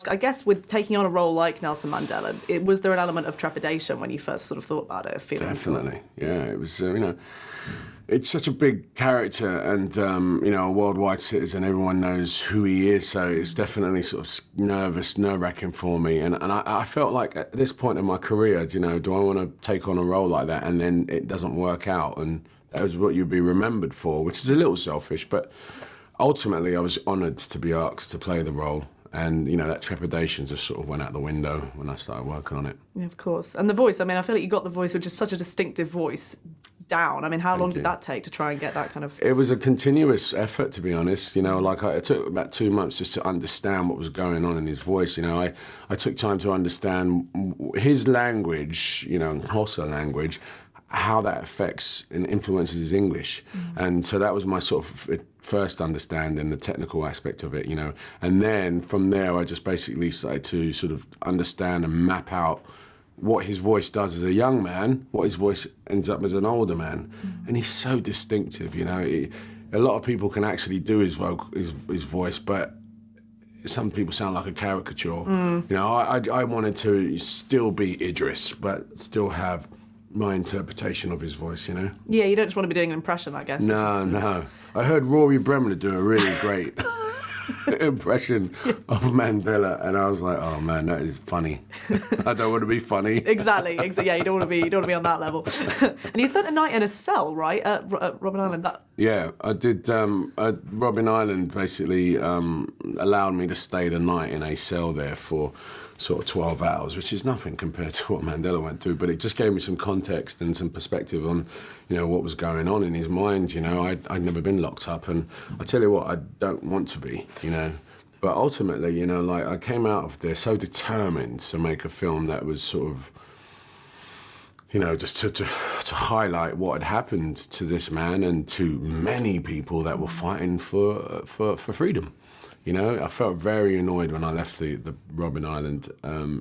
I guess with taking on a role like Nelson Mandela, was there an element of trepidation when you first sort of thought about it? Definitely, yeah. It was, it's such a big character and, a worldwide citizen. Everyone knows who he is, so it's definitely sort of nerve-wracking for me. And I felt like at this point in my career, do I want to take on a role like that and then it doesn't work out? And that was what you'd be remembered for, which is a little selfish, but ultimately I was honoured to be asked to play the role. And, that trepidation just sort of went out the window when I started working on it. Yeah, of course. And the voice, I feel like you got the voice, which is such a distinctive voice, down. How long did that take to try and get that kind of... It was a continuous effort, to be honest. It took about 2 months just to understand what was going on in his voice. I took time to understand his language, Xhosa language, how that affects and influences his English. And so that was my sort of first understanding, the technical aspect of it, And then from there, I just basically started to sort of understand and map out what his voice does as a young man, what his voice ends up as an older man. And he's so distinctive, a lot of people can actually do his voice, but some people sound like a caricature. I wanted to still be Idris, but still have my interpretation of his voice, Yeah, you don't just want to be doing an impression, I guess. No. I heard Rory Bremner do a really great impression of Mandela, and I was like, oh man, that is funny. I don't want to be funny. Exactly. Yeah, you don't want to be on that level. And you spent a night in a cell, right, at Robben Island? Yeah, I did. Robben Island basically allowed me to stay the night in a cell there for sort of 12 hours, which is nothing compared to what Mandela went through, but it just gave me some context and some perspective on, what was going on in his mind. I'd never been locked up, and I tell you what, I don't want to be, But ultimately, I came out of there so determined to make a film that was sort of, just to highlight what had happened to this man and to many people that were fighting for freedom. I felt very annoyed when I left the Robben Island.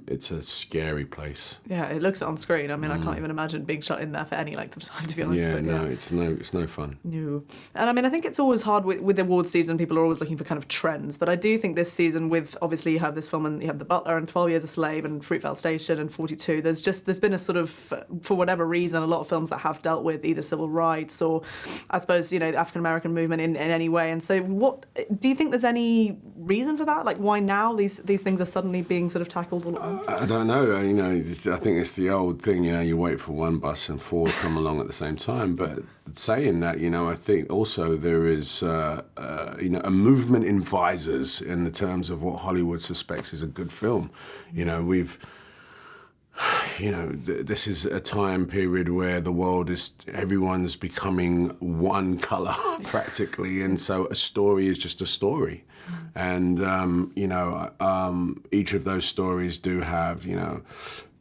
It's a scary place. Yeah, it looks it on screen. I can't even imagine being shut in there for any length of time, to be honest. It's no fun. No. And I think it's always hard with awards season. People are always looking for kind of trends. But I do think this season, with obviously you have this film and you have The Butler and 12 Years a Slave and Fruitvale Station and 42. There's been a sort of, for whatever reason, a lot of films that have dealt with either civil rights or, I suppose, the African American movement in any way. And so, what do you think there's any reason for that? Like, why now these things are suddenly being sort of tackled all at once? I don't know. I think it's the old thing. You wait for one bus and four come along at the same time. But saying that, I think also there is a movement in visors in the terms of what Hollywood suspects is a good film. This is a time period where the world everyone's becoming one colour practically, and so a story is just a story. And, each of those stories do have,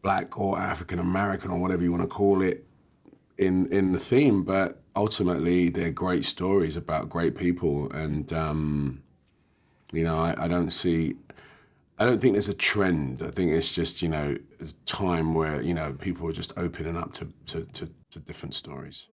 Black or African American or whatever you want to call it in the theme, but ultimately they're great stories about great people. And, I don't think there's a trend. I think it's just, a time where, people are just opening up to different stories.